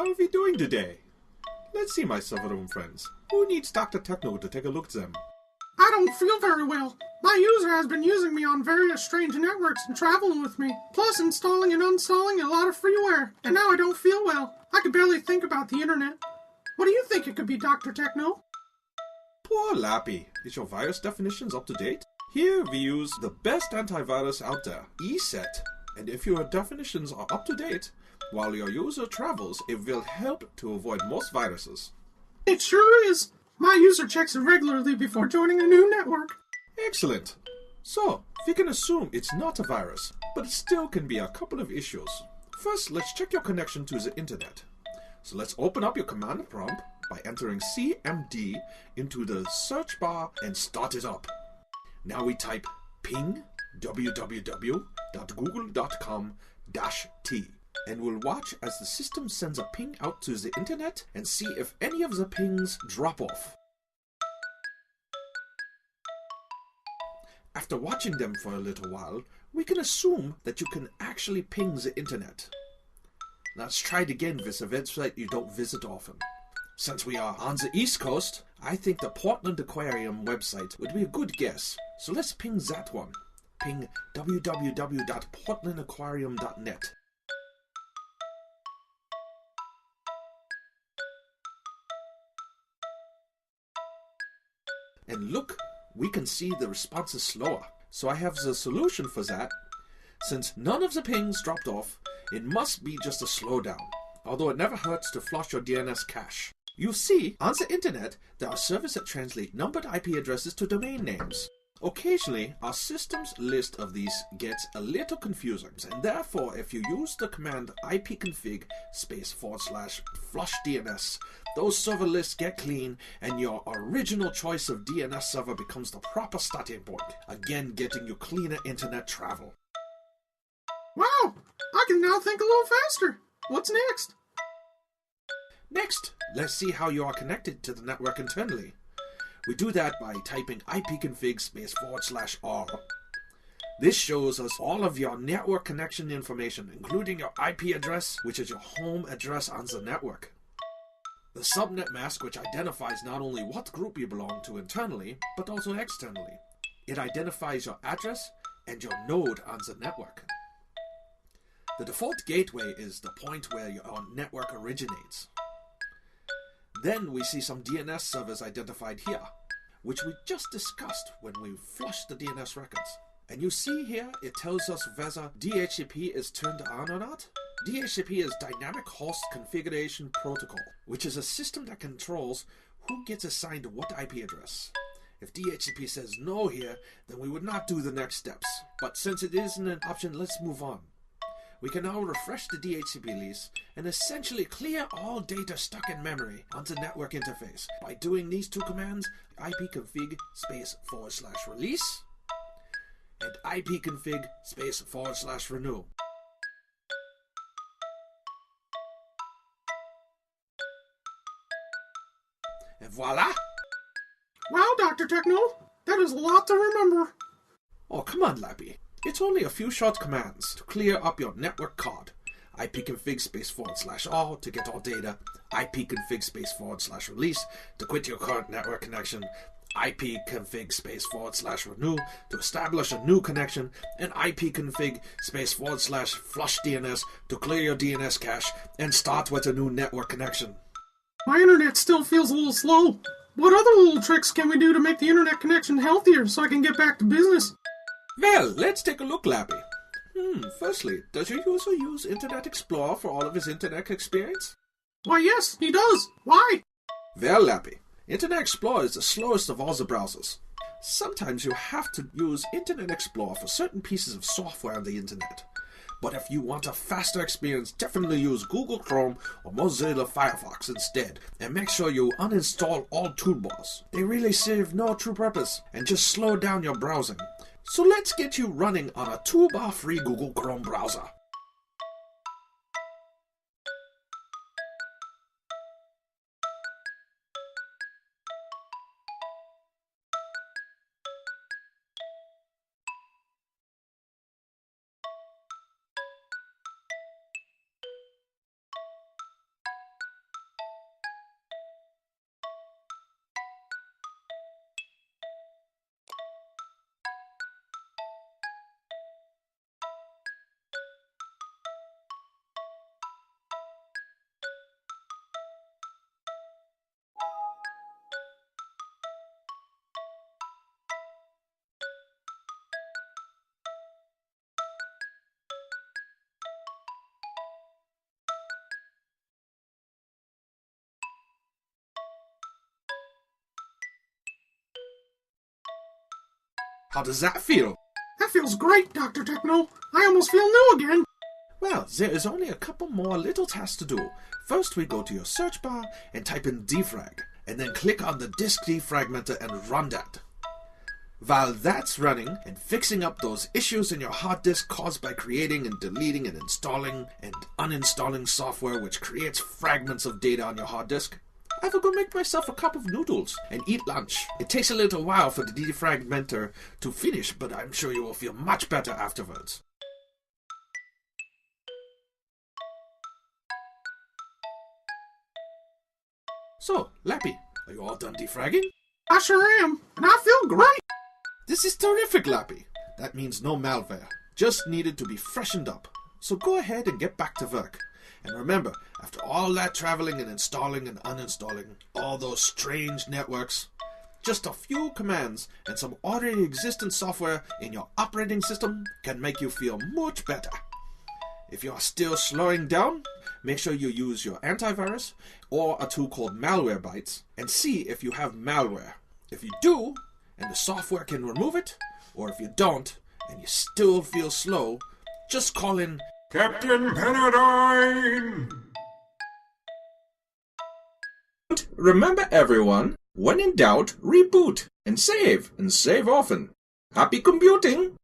How are we doing today? Let's see, my server-room friends. Who needs Dr. Techno to take a look at them? I don't feel very well. My user has been using me on various strange networks and traveling with me, plus installing and uninstalling a lot of freeware, and now I don't feel well. I can barely think about the internet. What do you think it could be, Dr. Techno? Poor Lappy. Is your virus definitions up to date? Here we use the best antivirus out there, ESET. And if your definitions are up to date, while your user travels, it will help to avoid most viruses. It sure is. My user checks it regularly before joining a new network. Excellent. So, we can assume it's not a virus, but it still can be a couple of issues. First, let's check your connection to the internet. So let's open up your command prompt by entering CMD into the search bar and start it up. Now we type ping www.google.com-t and we'll watch as the system sends a ping out to the internet and see if any of the pings drop off. After watching them for a little while, we can assume that you can actually ping the internet. Let's try it again with a website you don't visit often. Since we are on the East Coast, I think the Portland Aquarium website would be a good guess. So let's ping that one. Ping www.portlandaquarium.net. And look, we can see the response is slower. So I have the solution for that. Since none of the pings dropped off, it must be just a slowdown. Although it never hurts to flush your DNS cache. You see, on the internet, there are servers that translate numbered IP addresses to domain names. Occasionally, our system's list of these gets a little confusing, and therefore, if you use the command ipconfig /flush DNS, those server lists get clean, and your original choice of DNS server becomes the proper starting point, again getting you cleaner internet travel. Wow! I can now think a little faster. What's next? Next, let's see how you are connected to the network internally. We do that by typing ipconfig /r. This shows us all of your network connection information, including your IP address, which is your home address on the network. The subnet mask, which identifies not only what group you belong to internally, but also externally. It identifies your address and your node on the network. The default gateway is the point where your network originates. Then we see some DNS servers identified here, which we just discussed when we flushed the DNS records. And you see here, it tells us whether DHCP is turned on or not. DHCP is Dynamic Host Configuration Protocol, which is a system that controls who gets assigned what IP address. If DHCP says no here, then we would not do the next steps. But since it isn't an option, let's move on. We can now refresh the DHCP lease and essentially clear all data stuck in memory on the network interface by doing these two commands, ipconfig /release and ipconfig /renew. And voila! Wow, Dr. Techno, that is a lot to remember. Oh, come on, Lappy. It's only a few short commands to clear up your network card. ipconfig /r to get all data, ipconfig /release to quit your current network connection, ipconfig /renew to establish a new connection, and ipconfig /flush DNS to clear your DNS cache and start with a new network connection. My internet still feels a little slow. What other little tricks can we do to make the internet connection healthier so I can get back to business? Well, let's take a look, Lappy. Firstly, does your user use Internet Explorer for all of his internet experience? Why, yes, he does. Why? Well, Lappy, Internet Explorer is the slowest of all the browsers. Sometimes you have to use Internet Explorer for certain pieces of software on the internet. But if you want a faster experience, definitely use Google Chrome or Mozilla Firefox instead, and make sure you uninstall all toolbars. They really serve no true purpose and just slow down your browsing. So let's get you running on a toolbar-free Google Chrome browser. How does that feel? That feels great, Dr. Techno. I almost feel new again. Well, there is only a couple more little tasks to do. First, we go to your search bar and type in defrag, and then click on the disk defragmenter and run that. While that's running and fixing up those issues in your hard disk caused by creating and deleting and installing and uninstalling software which creates fragments of data on your hard disk, I will go make myself a cup of noodles and eat lunch. It takes a little while for the defragmenter to finish, but I'm sure you will feel much better afterwards. So, Lappy, are you all done defragging? I sure am, and I feel great. This is terrific, Lappy. That means no malware. Just needed to be freshened up. So go ahead and get back to work. And remember, after all that traveling and installing and uninstalling all those strange networks, just a few commands and some already existent software in your operating system can make you feel much better. If you are still slowing down, make sure you use your antivirus or a tool called Malwarebytes and see if you have malware. If you do, and the software can remove it, or if you don't, and you still feel slow, just call in Captain Pinnadyne! Remember everyone, when in doubt, reboot, and save often. Happy computing!